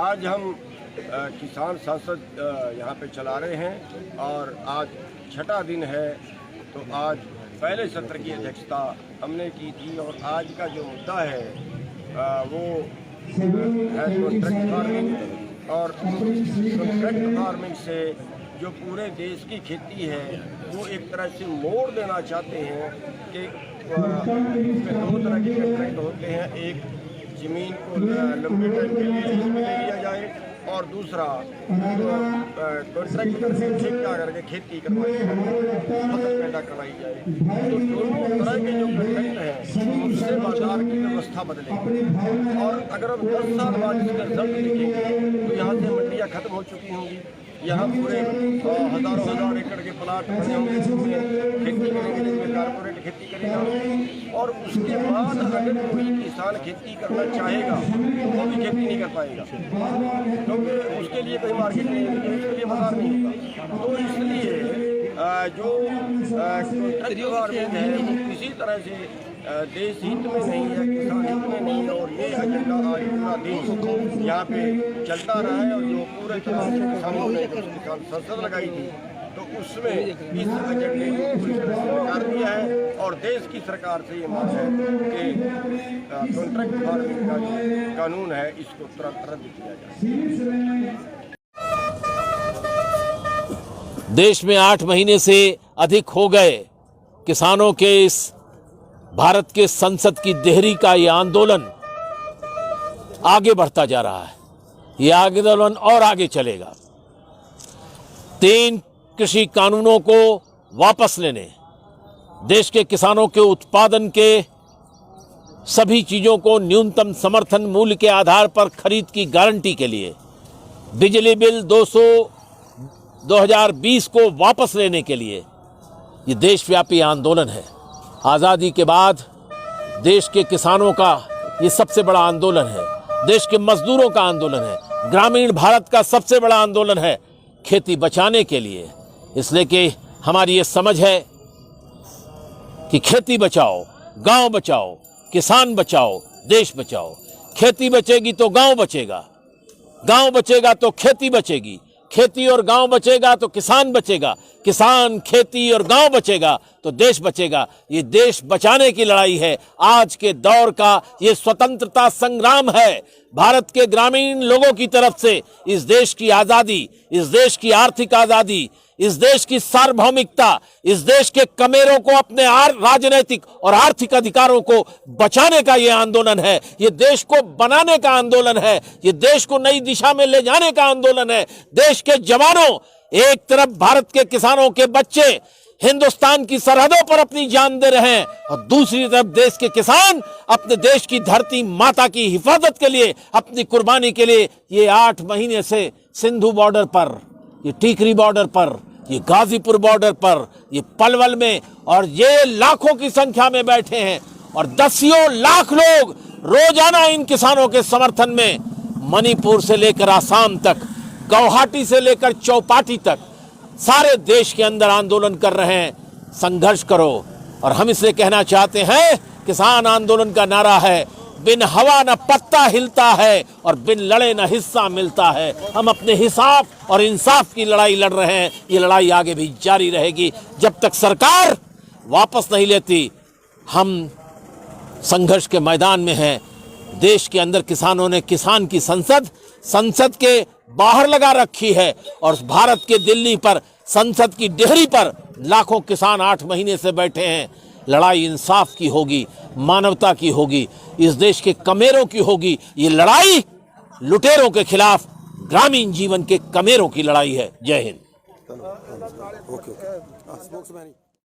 आज हम किसान संसद यहाँ पे चला रहे हैं और आज छठा दिन है। तो आज पहले सत्र की अध्यक्षता हमने की थी और आज का जो मुद्दा है वो है कॉन्ट्रैक्ट फार्मिंग। और कॉन्ट्रैक्ट फार्मिंग से जो पूरे देश की खेती है वो एक तरह से मोड़ देना चाहते हैं कि दो तरह के कॉन्ट्रैक्ट होते हैं। एक ज़मीन को लंबे टाइम के लिए ले लिया जाए और दूसरा कॉन्ट्रैक्ट करके ठेका करके खेती करवाई फसल पैदा करवाई जाए। तो दोनों तरह के जो कॉन्ट्रैक्ट हैं उससे बाजार की व्यवस्था बदलेगी। और अगर हम 10 साल बाद इसका रिजल्ट देखेंगे तो यहाँ से मंडियाँ खत्म हो चुकी होंगी। यहाँ पूरे हज़ारों एकड़ के प्लाट बने होंगे जिसमें खेती करेंगे, जिसमें कारपोरेट खेती करेगा। और उसके बाद अगर कोई किसान खेती करना चाहेगा तो वो भी खेती नहीं कर पाएगा, क्योंकि उसके लिए कोई मार्केट नहीं है, उसके लिए बाजार नहीं होगा। तो इसलिए जो कॉन्ट्रैक्ट फार्मिंग है वो किसी तरह से देश हित में नहीं है, किसान हित में नहीं है। और ये एजेंडा आज पूरा दिन यहाँ पे चलता रहा है। और जो पूरे तरह से किसानों ने किसान संसद लगाई थी तो उसमें इस एजेंडे को पूरी तरह से नकार दिया है। और देश की सरकार से ये मांग है कि कॉन्ट्रैक्ट फार्मिंग का जो कानून है इसको तुरंत रद्द किया जाए। देश में 8 महीने से अधिक हो गए किसानों के इस भारत के संसद की देहरी का ये आंदोलन आगे बढ़ता जा रहा है। ये आंदोलन और आगे चलेगा। 3 कृषि कानूनों को वापस लेने, देश के किसानों के उत्पादन के सभी चीजों को न्यूनतम समर्थन मूल्य के आधार पर खरीद की गारंटी के लिए, बिजली बिल 2020 को वापस लेने के लिए ये देशव्यापी आंदोलन है। आज़ादी के बाद देश के किसानों का ये सबसे बड़ा आंदोलन है, देश के मजदूरों का आंदोलन है, ग्रामीण भारत का सबसे बड़ा आंदोलन है खेती बचाने के लिए। इसलिए कि हमारी ये समझ है कि खेती बचाओ, गांव बचाओ, किसान बचाओ, देश बचाओ। खेती बचेगी तो गांव बचेगा, गांव बचेगा तो खेती बचेगी, खेती और गांव बचेगा तो किसान बचेगा, किसान, खेती और गांव बचेगा तो देश बचेगा। ये देश बचाने की लड़ाई है। आज के दौर का ये स्वतंत्रता संग्राम है। भारत के ग्रामीण लोगों की तरफ से इस देश की आजादी, इस देश की आर्थिक आजादी, इस देश की सार्वभौमिकता, इस देश के कमेरों को अपने राजनीतिक और आर्थिक अधिकारों को बचाने का ये आंदोलन है। ये देश को बनाने का आंदोलन है। ये देश को नई दिशा में ले जाने का आंदोलन है। देश के जवानों, एक तरफ भारत के किसानों के बच्चे हिंदुस्तान की सरहदों पर अपनी जान दे रहे हैं और दूसरी तरफ देश के किसान अपने देश की धरती माता की हिफाजत के लिए, अपनी कुर्बानी के लिए ये 8 महीने से सिंधु बॉर्डर पर, ये टीकरी बॉर्डर पर, ये गाजीपुर बॉर्डर पर, ये पलवल में, और ये लाखों की संख्या में बैठे हैं। और 10 लाख लोग रोजाना इन किसानों के समर्थन में मणिपुर से लेकर आसाम तक, गुवाहाटी से लेकर चौपाटी तक सारे देश के अंदर आंदोलन कर रहे हैं। संघर्ष करो। और हम इसलिए कहना चाहते हैं, किसान आंदोलन का नारा है, बिन हवा न पत्ता हिलता है और बिन लड़े न हिस्सा मिलता है। हम अपने हिसाब और इंसाफ की लड़ाई लड़ रहे हैं। ये लड़ाई आगे भी जारी रहेगी जब तक सरकार वापस नहीं लेती। हम संघर्ष के मैदान में हैं। देश के अंदर किसानों ने किसान की संसद के बाहर लगा रखी है और भारत के दिल्ली पर संसद की देहरी पर लाखों किसान 8 महीने से बैठे हैं। लड़ाई इंसाफ की होगी, मानवता की होगी, इस देश के कमेरों की होगी। ये लड़ाई लुटेरों के खिलाफ ग्रामीण जीवन के कमेरों की लड़ाई है। जय हिंद।